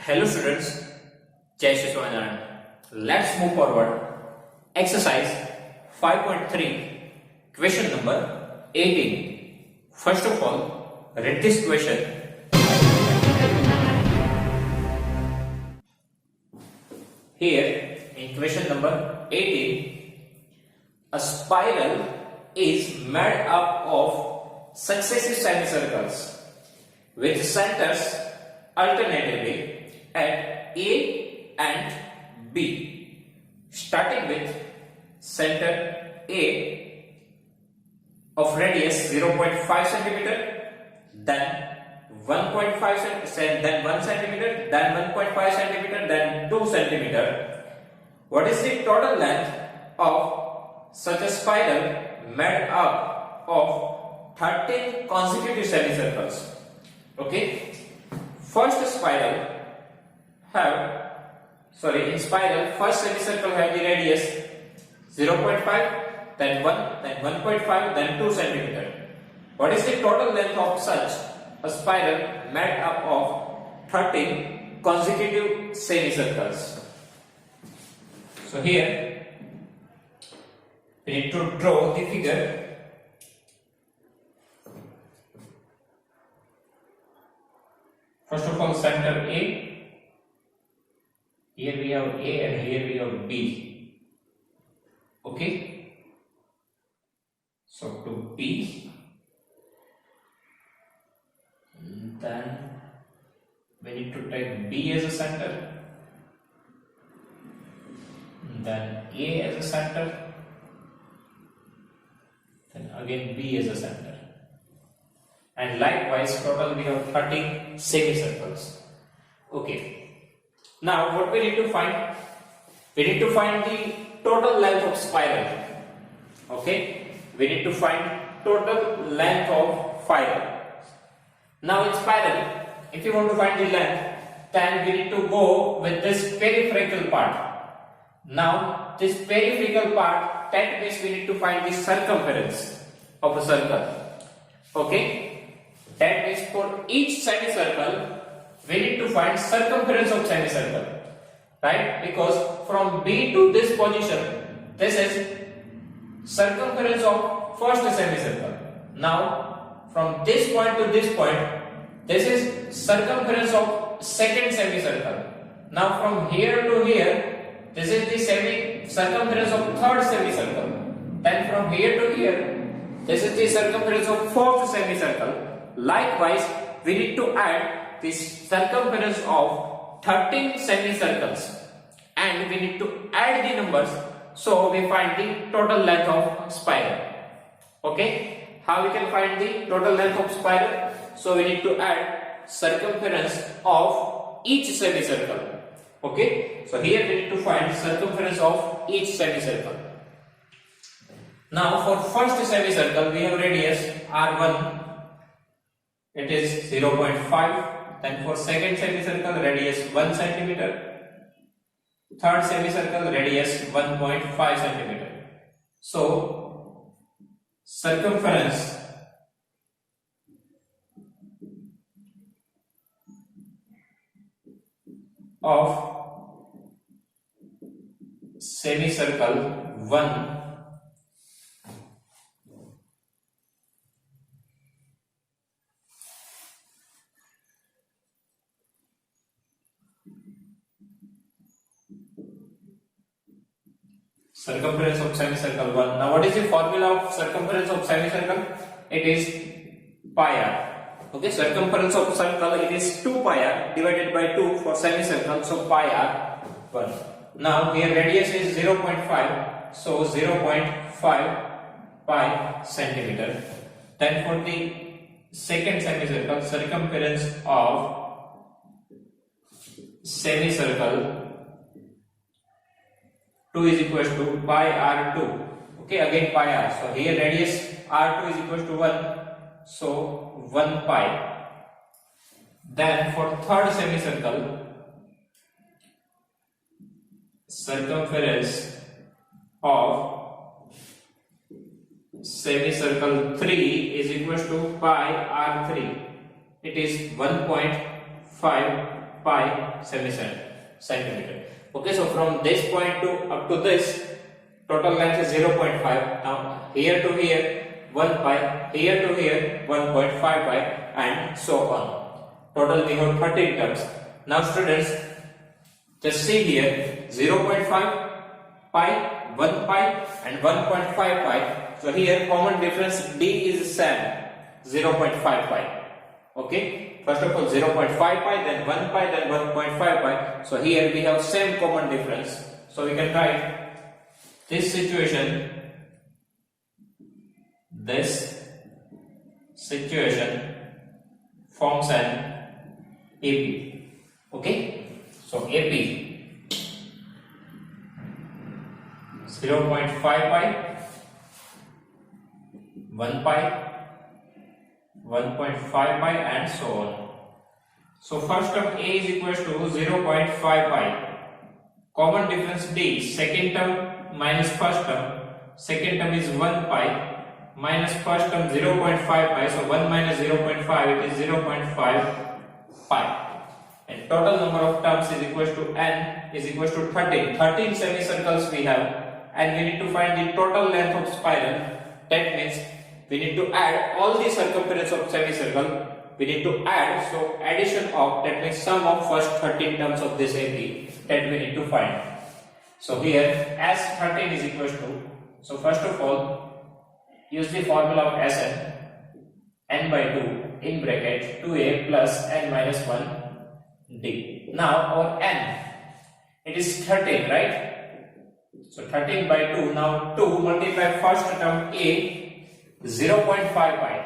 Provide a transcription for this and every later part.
Hello students, Jai Shri Swaminarayan. Let's move forward. Exercise 5.3, question number 18. First of all, read this question. Here in question number 18, a spiral is made up of successive semicircles with centers alternatively at A and B, starting with center A of radius 0.5 centimeter, then 1.5 centimeter, then 1 centimeter, then 1.5 centimeter, then 2 centimeter. What is the total length of such a spiral made up of 13 consecutive semicircles? Okay. First spiral first semicircle have the radius 0.5, then 1, then 1.5, then 2 centimeter. What is the total length of such a spiral made up of 13 consecutive semicircles? So here we need to draw the figure. First of all, center A. Here we have A and here we have B. Okay. So to B. Then we need to take B as a center. Then A as a center. Then again B as a center. And likewise, total we have 13 semicircles. Okay. Now, what we need to find? We need to find the total length of spiral. Okay. We need to find total length of spiral. Now, in spiral, if you want to find the length, then we need to go with this peripheral part. Now, this peripheral part, that means we need to find the circumference of a circle. Okay. That means for each semicircle, we need to find circumference of semicircle, right? Because from B to this position, this is circumference of first semicircle. Now, from this point to this point, this is circumference of second semicircle. Now, from here to here, this is the circumference of third semicircle. Then from here to here, this is the circumference of fourth semicircle. Likewise, we need to add this circumference of 13 semicircles and we need to add the numbers, so we find the total length of spiral. Okay, how we can find the total length of spiral? So we need to add circumference of each semicircle. Okay, so here we need to find circumference of each semicircle. Now for first semicircle we have radius r1, it is 0.5. Then for second semicircle, radius 1 centimeter. Third semicircle, radius 1.5 centimeter. So circumference of semicircle 1 circumference of semicircle 1. Now what is the formula of circumference of semicircle? It is pi r. Okay, circumference of circle, it is 2 pi r divided by 2 for semicircle, so pi r 1. Now here radius is 0.5, so 0.5 pi centimeter. Then for the second semicircle, circumference of semicircle 2 is equal to pi r2. Okay, again pi r. So here radius r2 is equal to 1. So 1 pi. Then for third semicircle, circumference of semicircle 3 is equal to pi r3. It is 1.5 pi centimeter. Okay, so from this point to up to this, total length is 0.5. Now here to here 1 pi, here to here 1.5 pi, and so on. Total we have 13 terms. Now students, just see here 0.5 pi, 1 pi and 1.5 pi. So here common difference d is same, 0.5 pi. Okay, first of all 0.5 pi, then 1 pi, then 1.5 pi. So here we have same common difference. So we can write this situation forms an AP. Okay, so AP 0.5 pi, 1 pi, 1.5 pi and so on. So first term A is equal to 0.5 pi. Common difference D, second term minus first term. Second term is 1 pi minus first term 0.5 pi. So 1 minus 0.5, it is 0.5 pi. And total number of terms is equal to n is equal to 13. 13 semicircles we have, and we need to find the total length of spiral. That means we need to add all the circumference of semicircle. We need to add, so addition of, that means sum of first 13 terms of this AP, that we need to find. So here as 13 is equal to, so first of all use the formula of Sn, n by 2 in bracket 2a plus n minus 1 d. Now our n, it is 13, right? So 13 by 2, now 2 multiply first term a 0.5 pi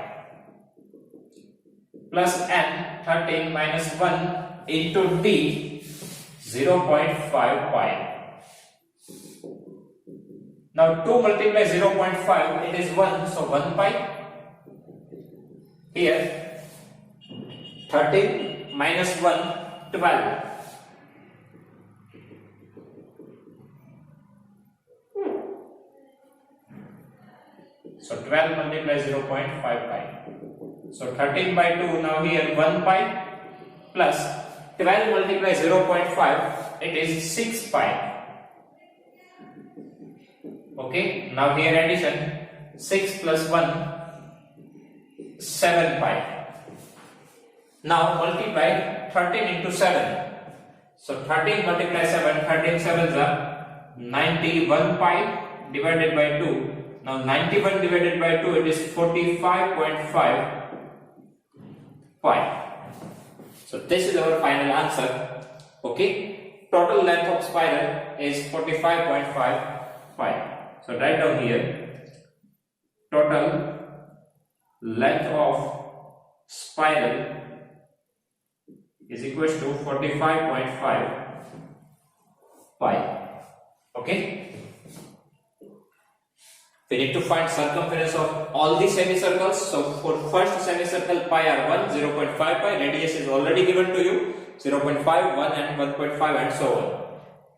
plus n 13 minus 1 into d 0.5 pi. Now 2 multiply 0.5, it is 1, so 1 pi. Here 13 minus 1, 12. So 12 multiplies 0.5 pi. So 13 by 2, now here 1 pi plus 12 multiplies 0.5, it is 6 pi. Okay, now here addition, 6 plus 1, 7 pi. Now multiply 13 into 7. So 13 multiply 7, 13 sevens are 91 pi divided by 2. Now 91 divided by 2, it is 45.5 pi. So this is our final answer. Okay, total length of spiral is 45.5 pi. So write down here, total length of spiral is equal to 45.5 pi. Okay. We need to find circumference of all the semicircles. So for first semicircle pi r1, 0.5 pi, radius is already given to you, 0.5, 1 and 1.5 and so on.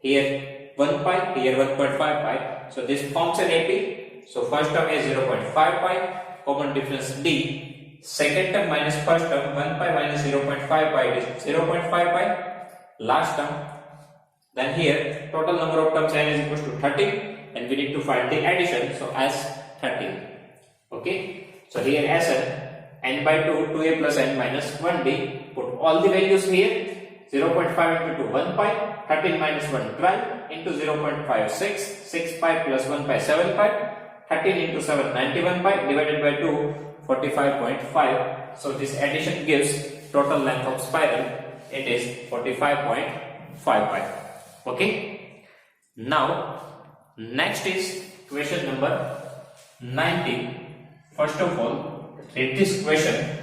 Here 1 pi, here 1.5 pi. So this forms an AP. So first term is 0.5 pi, common difference D. Second term minus first term, 1 pi minus 0.5 pi is 0.5 pi. Last term. Then here total number of terms n is equal to 30. And we need to find the addition, so as 13. Okay, so here as n by 2, 2a plus n minus 1d, put all the values here, 0.5 into 2, 1 pi, 13 minus 1, 12, into 0.5, 6 pi plus 1 pi, 7 pi, 13 into 7, 91 pi, divided by 2, 45.5. So this addition gives total length of spiral, it is 45.5 pi. Okay, now next is question number 19. First of all, read this question.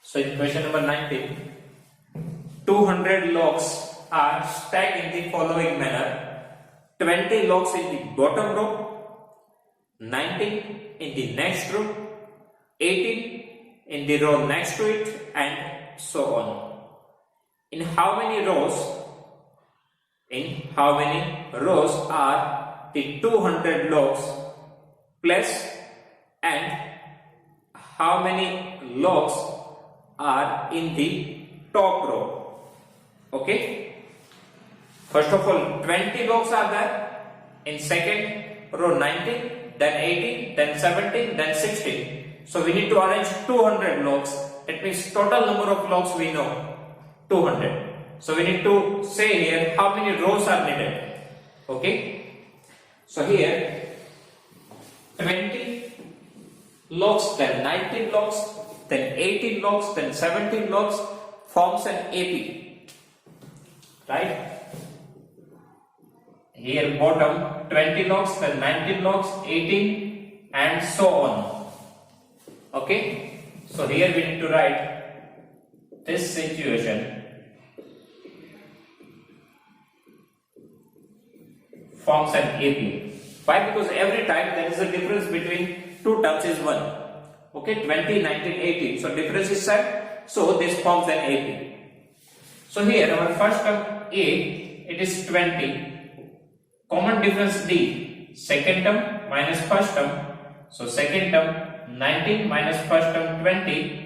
So in question number 19, 200 logs are stacked in the following manner: 20 logs in the bottom row, 19 in the next row, 18 in the row next to it, and so on. In how many rows in how many rows are the 200 logs plus and how many logs are in the top row. Okay. First of all, 20 logs are there. In second row 19, then 18, then 17, then 16. So we need to arrange 200 logs. That means total number of logs we know 200. So we need to say here how many rows are needed. Okay. So here 20 logs, then 19 logs, then 18 logs, then 17 logs forms an AP. Right? Here bottom 20 logs, then 19 logs, 18 and so on. Okay. So here we need to write this situation forms an AP. Why? Because every time there is a difference between two terms is 1. Okay, 20, 19, 18. So difference is set. So this forms an AP. So here our first term A, it is 20. Common difference D, second term minus first term. So second term 19 minus first term 20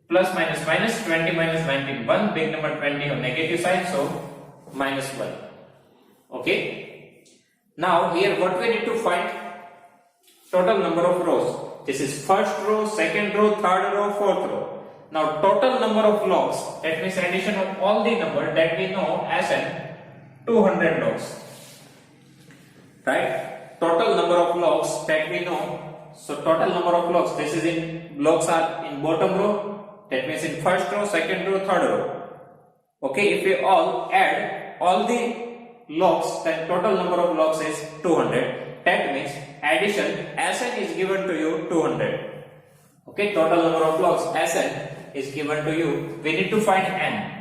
plus minus minus 20 minus 19 1, big number 20 on negative side, so minus 1. Okay. Now here what we need to find? Total number of rows. This is first row, second row, third row, fourth row. Now total number of logs, that means addition of all the number that we know as an 200 logs. Right? Total number of logs that we know. So total number of logs, this is in logs are in bottom row, that means in first row, second row, third row. Okay, if we all add all the logs, then total number of logs is 200. That means addition Sn is given to you 200. Okay, total number of logs Sn is given to you. We need to find n.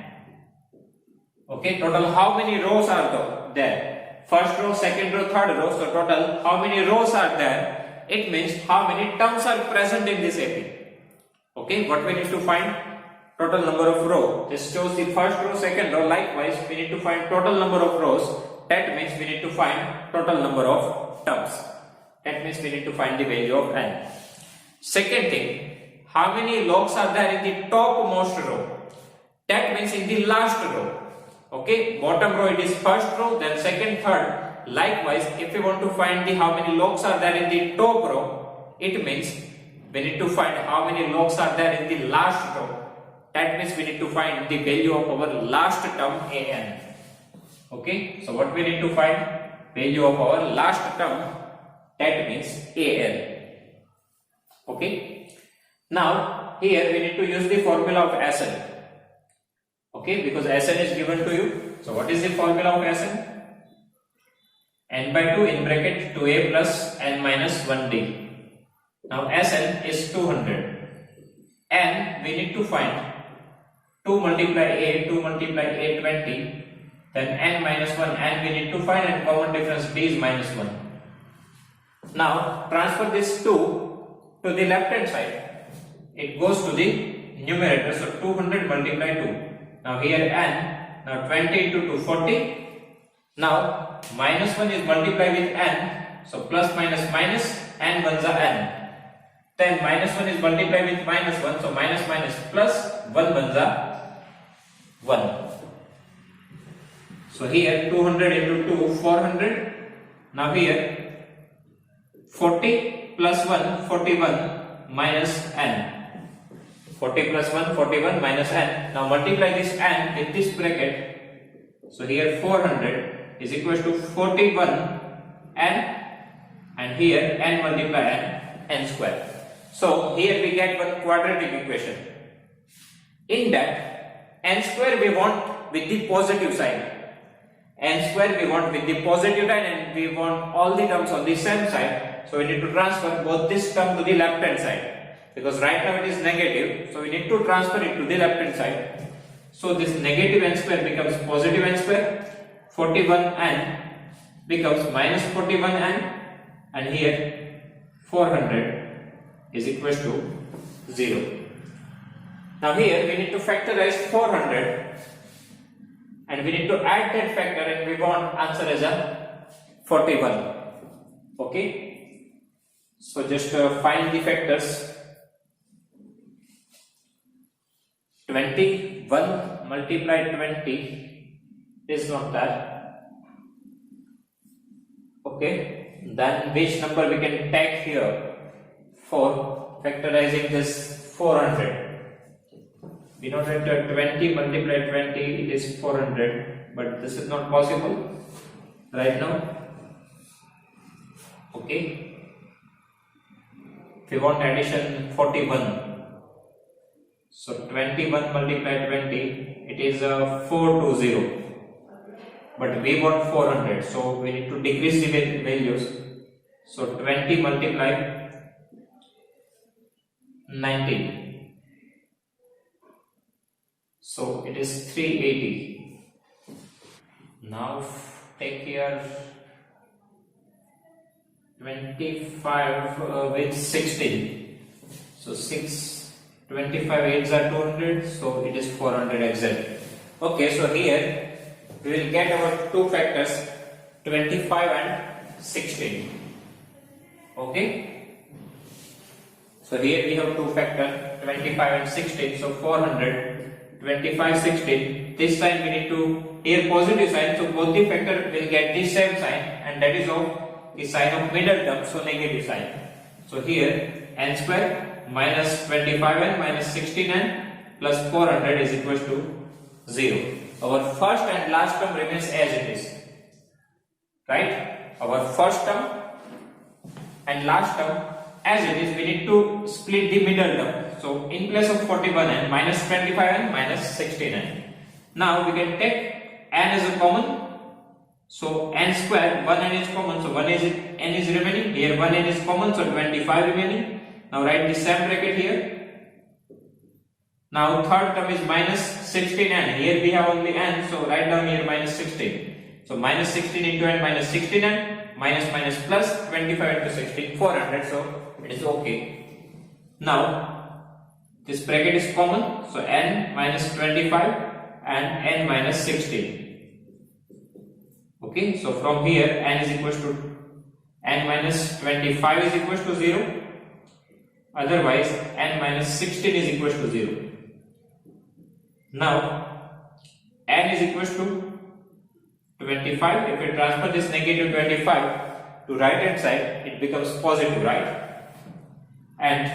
Okay, total how many rows are there? First row, second row, third row. So total how many rows are there? It means how many terms are present in this AP. Okay, what we need to find? Total number of rows. This shows the first row, second row. Likewise, we need to find total number of rows. That means we need to find total number of terms. That means we need to find the value of n. Second thing, how many logs are there in the topmost row? That means in the last row. Okay, bottom row it is first row, then second, third. Likewise, if we want to find the how many logs are there in the top row, it means we need to find how many logs are there in the last row. That means we need to find the value of our last term an. Okay, so what we need to find? Value of our last term, that means an. Okay, now here we need to use the formula of Sn. Okay, because Sn is given to you. So what is the formula of Sn? N by 2 in bracket 2a plus n minus 1d. Now Sn is 200. N we need to find 2 multiply a, 2 multiply a 20. Then n minus 1, n we need to find, and common difference d is minus 1. Now transfer this 2 to the left hand side. It goes to the numerator. So 200 multiply 2. Now here n, now 20 into 2, 40. Now minus 1 is multiplied with n, so plus minus minus, n ones are n. Then minus 1 is multiplied with minus 1, so minus minus plus, 1 ones are 1. So here 200 into 2, 400. Now here 40 plus 1, 41 minus n. 40 plus 1, 41 minus n. Now multiply this n with this bracket. So here 400 is equal to 41 n, and here n multiply n square. So here we get one quadratic equation. In that n square we want with the positive sign. N square we want with the positive sign, and we want all the terms on the same side. So we need to transfer both this term to the left hand side. Because right now it is negative, so we need to transfer it to the left hand side. So this negative n square becomes positive n square, 41n becomes minus 41n, and here 400 is equal to 0. Now here we need to factorize 400. and we need to add that factor, and we want answer as a 41. Okay, so just find the factors. 21 multiplied 20 is not that. Okay, then which number we can take here for factorizing this 400? We know that 20 multiplied 20 it is 400, but this is not possible right now. Okay, if we want addition 41, so 21 multiplied 20 it is 420, but we want 400, so we need to decrease the values. So 20 multiplied 19, so it is 380. Now take here 25 with 16, so 25 8s are 200, so it is 400 exactly. Okay, so here we will get our two factors 25 and 16. Okay, so here we have two factors 25 and 16, so 400, 25, 16. This time we need to here positive sign, so both the factor will get the same sign, and that is of the sign of middle term, so negative sign. So here n square minus 25n minus 16n plus 400 is equal to 0. Our first and last term remains as it is, right? Our first term and last term as it is, we need to split the middle term. So in place of 41n minus 25n minus 16n. Now we can take n as a common. So n square, 1n is common, so n is remaining. Here 1n is common, so 25 remaining. Now write the same bracket here. Now third term is minus 16n. Here we have only n, so write down here minus 16. So minus 16 into n minus 16n, minus minus plus 25 into 16, 400. So it is okay. Now this bracket is common, so n minus 25 and n minus 16. Okay, so from here n is equal to n minus 25 is equal to 0. Otherwise n minus 16 is equal to 0. Now n is equal to 25. If we transfer this negative 25 to right hand side, it becomes positive, right? And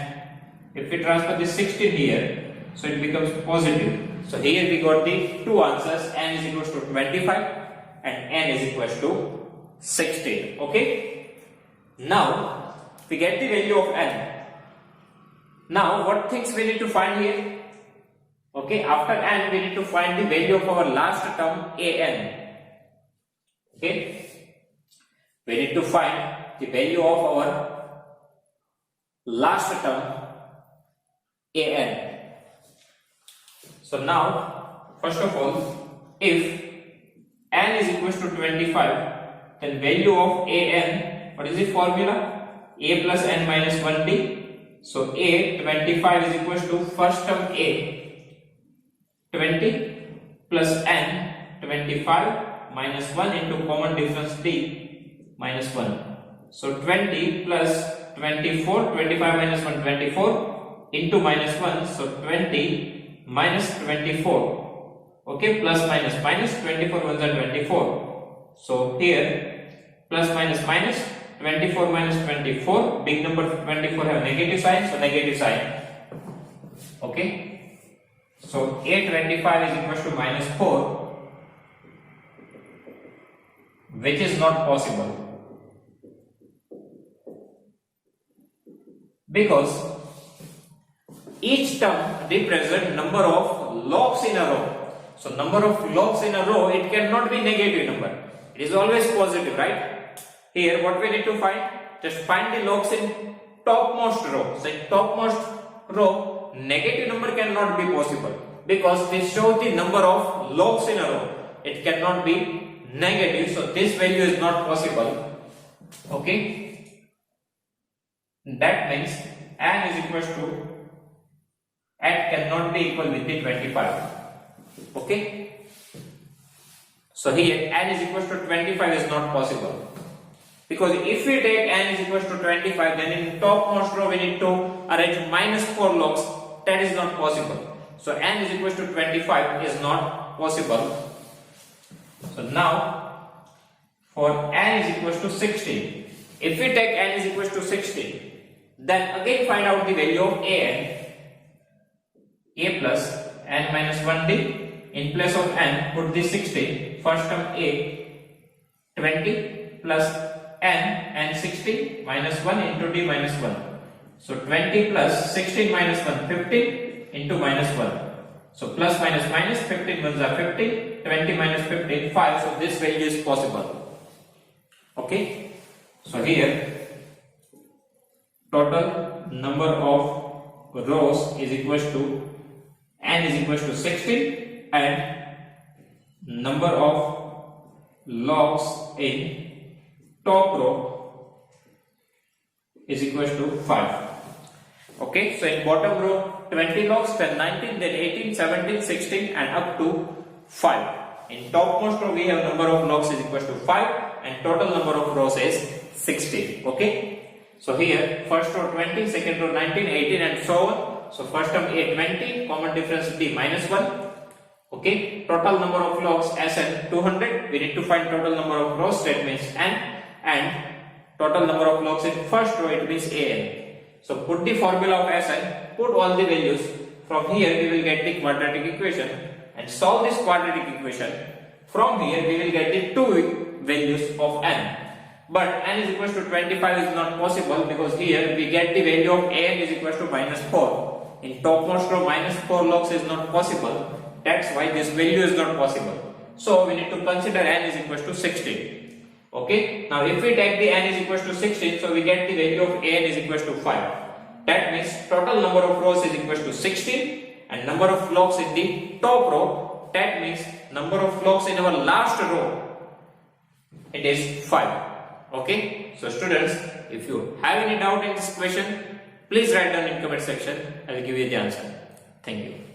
if we transfer this 16 here, so it becomes positive. So here we got the two answers, n is equal to 25 and n is equal to 16. Okay, now we get the value of n. Now what things we need to find here? Okay, after n we need to find the value of our last term an. Okay, we need to find the value of our last term an. So now first of all, if n is equal to 25, then value of an, what is the formula? A plus n minus 1t. So a 25 is equal to first term a 20 plus n 25 minus 1 into common difference t minus 1. So 20 plus 24, 25 minus 1 24 into minus 1, so 20 minus 24. Okay, plus minus minus 24 ones are 24. So here plus minus minus 24 minus 24, big number 24 have negative sign, so negative sign. Okay, so a25 is equal to minus 4, which is not possible because each term represents number of logs in a row. So number of logs in a row, it cannot be negative number, it is always positive, right? Here what we need to find, just find the logs in topmost row. So in topmost row, negative number cannot be possible because this shows the number of logs in a row. It cannot be negative, so this value is not possible. Okay, that means n is equal to n cannot be equal with the 25. Okay, So here n is equals to 25 is not possible. Because if we take n is equals to 25, then in topmost row we need to arrange minus 4 logs. That is not possible. So n is equals to 25 is not possible. So now for n is equals to 16, if we take n is equals to 16, then again find out the value of a plus n minus 1d. In place of n, put the 16. First term a 20 plus n 60 minus 1 into d minus 1. So 20 plus 16 minus 1, 15 into minus 1. So plus minus minus, 15 ones are 15, 20 minus 15, 5. So this value is possible. Okay. So here total number of rows is equals to n is equals to 16 and number of logs in top row is equals to 5. Okay, so in bottom row 20 logs, then 19, then 18, 17, 16 and up to 5. In topmost row we have number of logs is equals to 5 and total number of rows is 16. Okay, so here first row 20, second row 19, 18 and so on. So first term a 20, common difference d minus 1. Okay, total number of logs Sn 200. We need to find total number of rows, that means n, and total number of logs in first row, it means an. So put the formula of Sn, put all the values. From here we will get the quadratic equation and solve this quadratic equation. From here we will get the two values of n. But n is equals to 25 is not possible because here we get the value of an is equals to minus 4. In topmost row minus 4 logs is not possible. That's why this value is not possible. So we need to consider n is equals to 16. Okay. Now if we take the n is equals to 16, so we get the value of an is equals to 5. That means total number of rows is equals to 16 and number of logs in the top row, that means number of logs in our last row, it is 5. Okay. So students, if you have any doubt in this question, please write down in comment section. I will give you the answer. Thank you.